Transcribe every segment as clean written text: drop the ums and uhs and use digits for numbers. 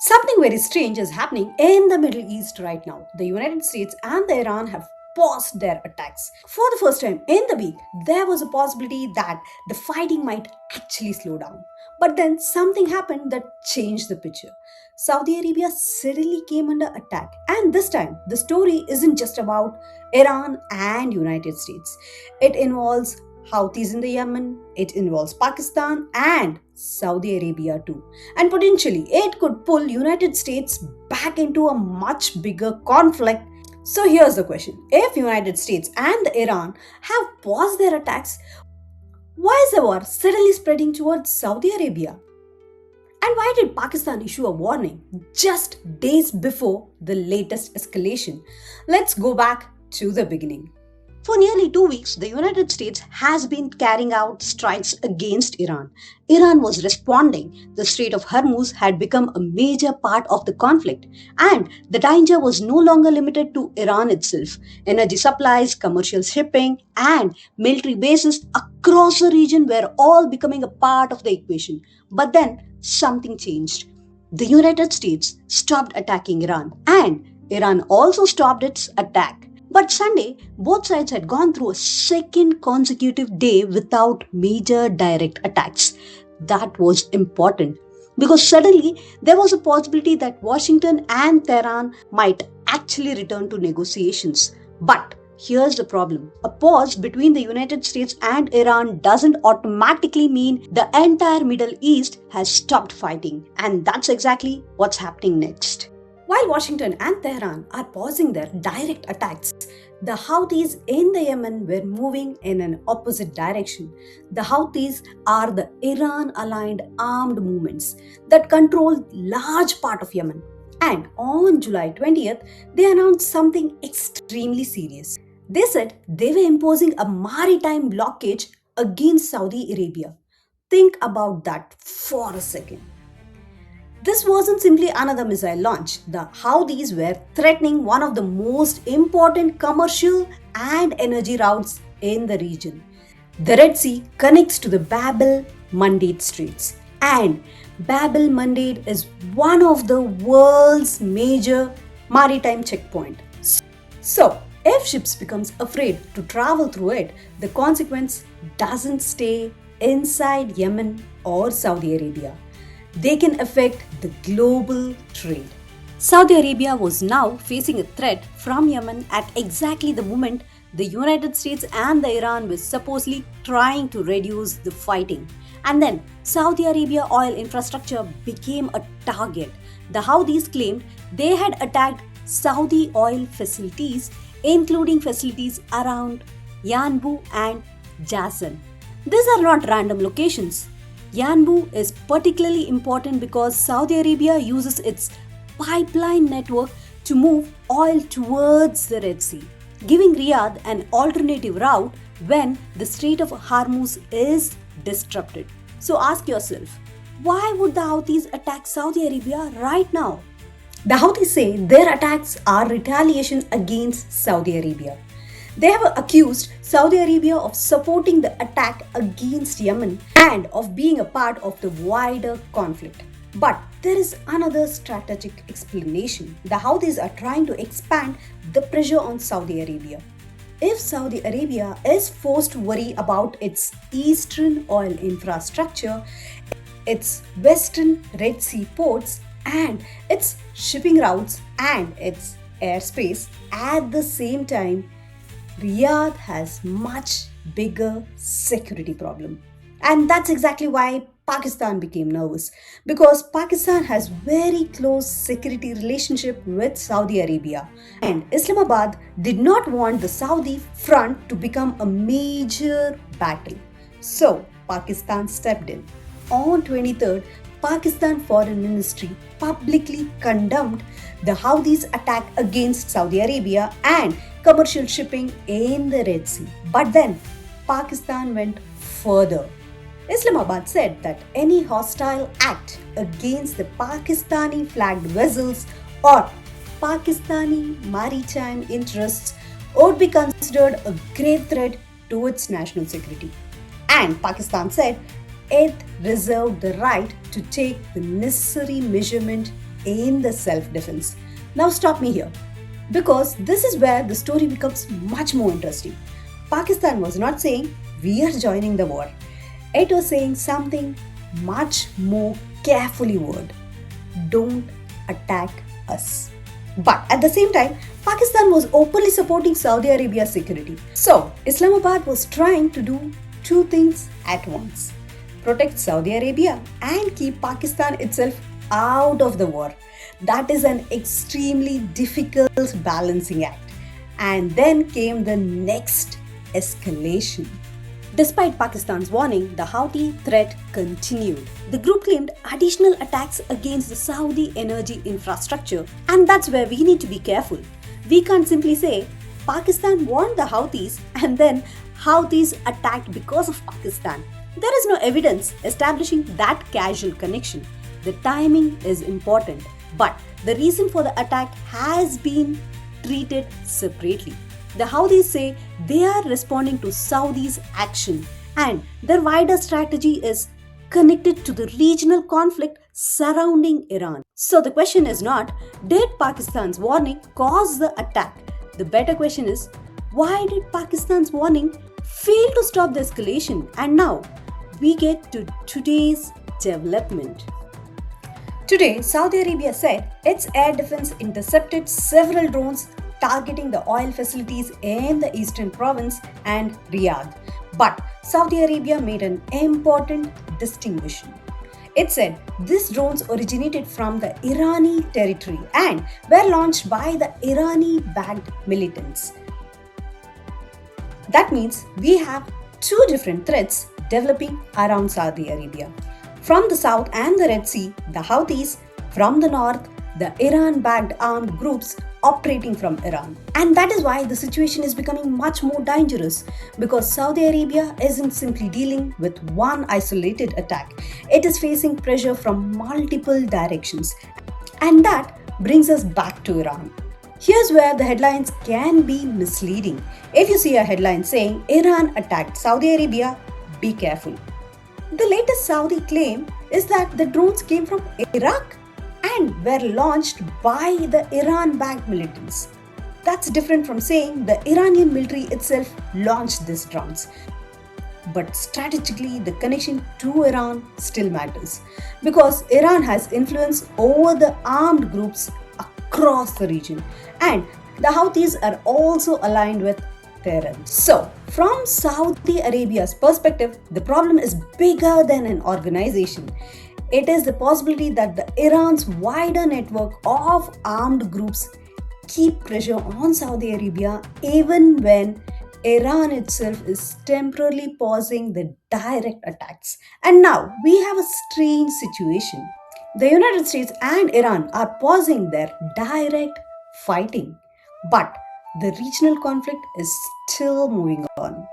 Something very strange is happening in the Middle East right now. The United States and the Iran have paused their attacks. For the first time in the week, there was a possibility that the fighting might actually slow down. But then something happened that changed the picture. Saudi Arabia suddenly came under attack, and this time the story isn't just about Iran and United States. It involves Houthis in the Yemen, it involves Pakistan and Saudi Arabia too. And potentially it could pull United States back into a much bigger conflict. So here's the question. If United States and Iran have paused their attacks, why is the war suddenly spreading towards Saudi Arabia? And why did Pakistan issue a warning just days before the latest escalation? Let's go back to the beginning. For nearly 2 weeks, the United States has been carrying out strikes against Iran. Iran was responding. The Strait of Hormuz had become a major part of the conflict, and the danger was no longer limited to Iran itself. Energy supplies, commercial shipping, and military bases across the region were all becoming a part of the equation. But then something changed. The United States stopped attacking Iran, and Iran also stopped its attack. But Sunday, both sides had gone through a second consecutive day without major direct attacks. That was important because suddenly there was a possibility that Washington and Tehran might actually return to negotiations. But here's the problem. A pause between the United States and Iran doesn't automatically mean the entire Middle East has stopped fighting. And that's exactly what's happening next. While Washington and Tehran are pausing their direct attacks, the Houthis in the Yemen were moving in an opposite direction. The Houthis are the Iran-aligned armed movements that control large part of Yemen. And on July 20th, they announced something extremely serious. They said they were imposing a maritime blockade against Saudi Arabia. Think about that for a second. This wasn't simply another missile launch. The Houthis were threatening one of the most important commercial and energy routes in the region. The Red Sea connects to the Bab el Mandeb Straits, and Bab el Mandeb is one of the world's major maritime checkpoints. So, if ships becomes afraid to travel through it, the consequence doesn't stay inside Yemen or Saudi Arabia. They can affect the global trade. Saudi Arabia was now facing a threat from Yemen at exactly the moment the United States and the Iran were supposedly trying to reduce the fighting. And then Saudi Arabia oil infrastructure became a target. The Houthis claimed they had attacked Saudi oil facilities, including facilities around Yanbu and Jazan. These are not random locations. Yanbu is particularly important because Saudi Arabia uses its pipeline network to move oil towards the Red Sea, giving Riyadh an alternative route when the Strait of Hormuz is disrupted. So ask yourself, why would the Houthis attack Saudi Arabia right now? The Houthis say their attacks are retaliation against Saudi Arabia. They have accused Saudi Arabia of supporting the attack against Yemen and of being a part of the wider conflict. But there is another strategic explanation. The Houthis are trying to expand the pressure on Saudi Arabia. If Saudi Arabia is forced to worry about its eastern oil infrastructure, its western Red Sea ports, and its shipping routes and its airspace at the same time, Riyadh has much bigger security problem. And that's exactly why Pakistan became nervous because Pakistan has very close security relationship with Saudi Arabia and Islamabad did not want the Saudi front to become a major battle. So Pakistan stepped in. On 23rd, Pakistan Foreign Ministry publicly condemned the Houthis' attack against Saudi Arabia and commercial shipping in the Red Sea. But then Pakistan went further. Islamabad said that any hostile act against the Pakistani flagged vessels or Pakistani maritime interests would be considered a grave threat to its national security. And Pakistan said it reserved the right to take the necessary measurement in the self-defense. Now stop me here, because this is where the story becomes much more interesting. Pakistan was not saying we are joining the war. It was saying something much more carefully worded. Don't attack us. But at the same time, Pakistan was openly supporting Saudi Arabia's security. So, Islamabad was trying to do two things at once: protect Saudi Arabia and keep Pakistan itself out of the war. That is an extremely difficult balancing act. And then came the next escalation. Despite Pakistan's warning, the Houthi threat continued. The group claimed additional attacks against the Saudi energy infrastructure, and that's where we need to be careful. We can't simply say Pakistan warned the Houthis and then Houthis attacked because of Pakistan. There is no evidence establishing that causal connection. The timing is important, but the reason for the attack has been treated separately. The Houthis say they are responding to Saudi's action, and their wider strategy is connected to the regional conflict surrounding Iran. So the question is not, did Pakistan's warning cause the attack? The better question is, why did Pakistan's warning fail to stop the escalation? And now we get to today's development. Today, Saudi Arabia said its air defense intercepted several drones targeting the oil facilities in the eastern province and Riyadh. But Saudi Arabia made an important distinction. It said these drones originated from the Irani territory and were launched by the Irani-backed militants. That means we have two different threats developing around Saudi Arabia. From the south and the Red Sea, the Houthis; from the north, the Iran-backed armed groups operating from Iran. And that is why the situation is becoming much more dangerous, because Saudi Arabia isn't simply dealing with one isolated attack. It is facing pressure from multiple directions. And that brings us back to Iran. Here's where the headlines can be misleading. If you see a headline saying Iran attacked Saudi Arabia, be careful. The latest Saudi claim is that the drones came from Iraq and were launched by the Iran-backed militants. That's different from saying the Iranian military itself launched these drones. But strategically, the connection to Iran still matters, because Iran has influence over the armed groups across the region, and the Houthis are also aligned with Tehran. So, from Saudi Arabia's perspective, the problem is bigger than an organization. It is the possibility that Iran's wider network of armed groups keep pressure on Saudi Arabia even when Iran itself is temporarily pausing the direct attacks. And now we have a strange situation. The United States and Iran are pausing their direct fighting, but the regional conflict is still moving on.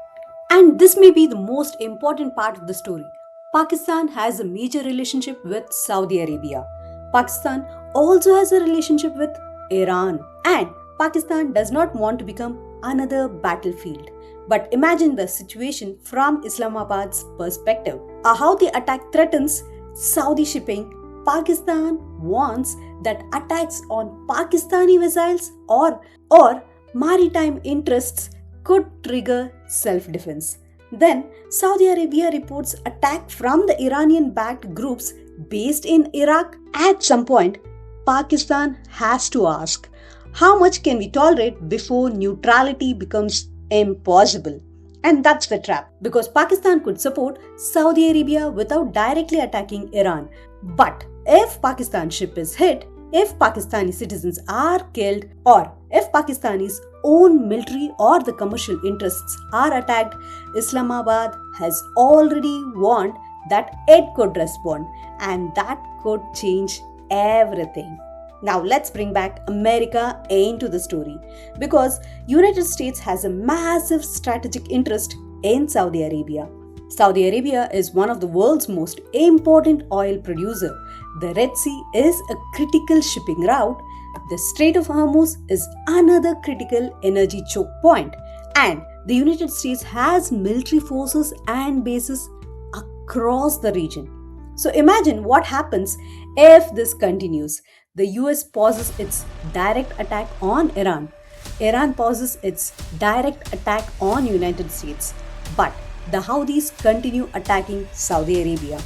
And this may be the most important part of the story. Pakistan has a major relationship with Saudi Arabia. Pakistan also has a relationship with Iran, and Pakistan does not want to become another battlefield. But imagine the situation from Islamabad's perspective. A Houthi attack threatens Saudi shipping. Pakistan wants that attacks on Pakistani vessels or maritime interests could trigger self-defense. Then Saudi Arabia reports attack from the Iranian-backed groups based in Iraq. At some point, Pakistan has to ask, how much can we tolerate before neutrality becomes impossible? And that's the trap, because Pakistan could support Saudi Arabia without directly attacking Iran. But if Pakistan's ship is hit, if Pakistani citizens are killed, or if Pakistani's own military or the commercial interests are attacked, Islamabad has already warned that it could respond, and that could change everything. Now let's bring back America into the story, because United States has a massive strategic interest in Saudi Arabia. Saudi Arabia is one of the world's most important oil producer. The Red Sea is a critical shipping route. The Strait of Hormuz is another critical energy choke point. And the United States has military forces and bases across the region. So imagine what happens if this continues. The US pauses its direct attack on Iran. Iran pauses its direct attack on United States. But the Houthis continue attacking Saudi Arabia.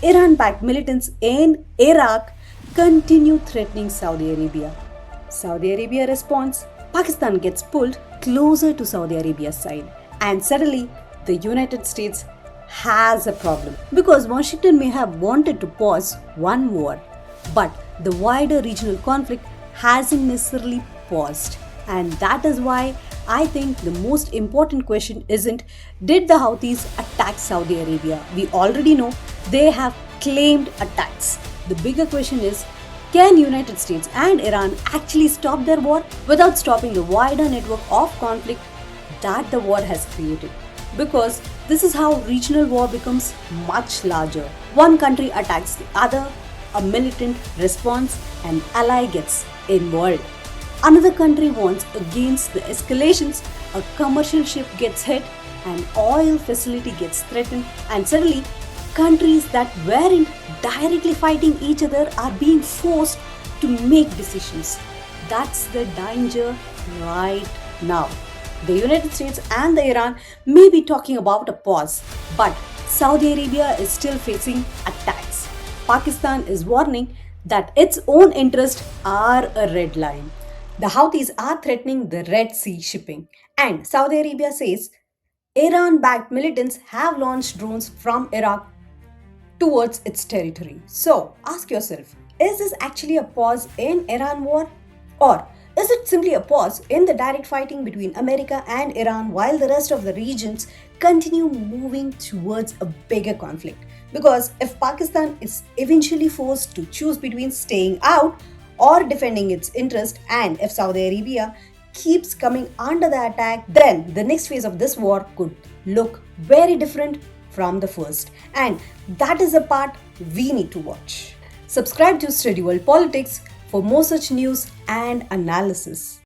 Iran-backed militants in Iraq continue threatening Saudi Arabia. Saudi Arabia responds, Pakistan gets pulled closer to Saudi Arabia's side. And suddenly, the United States has a problem because Washington may have wanted to pause one war, but the wider regional conflict hasn't necessarily paused. And that is why I think the most important question isn't did the Houthis attack Saudi Arabia? We already know they have claimed attacks. The bigger question is can United States and Iran actually stop their war without stopping the wider network of conflict that the war has created? Because this is how regional war becomes much larger. One country attacks the other, a militant response, an ally gets involved. Another country warns against the escalations, a commercial ship gets hit, an oil facility gets threatened, and suddenly countries that weren't directly fighting each other are being forced to make decisions. That's the danger right now. The United States and the Iran may be talking about a pause, but Saudi Arabia is still facing attacks. Pakistan is warning that its own interests are a red line. The Houthis are threatening the Red Sea shipping, and Saudi Arabia says Iran backed militants have launched drones from Iraq towards its territory. So ask yourself is this actually a pause in Iran war? Or is it simply a pause in the direct fighting between America and Iran while the rest of the regions continue moving towards a bigger conflict? Because if Pakistan is eventually forced to choose between staying out or defending its interest, and if Saudi Arabia keeps coming under the attack, then the next phase of this war could look very different from the first. And that is a part we need to watch. Subscribe to Study World Politics for more such news and analysis.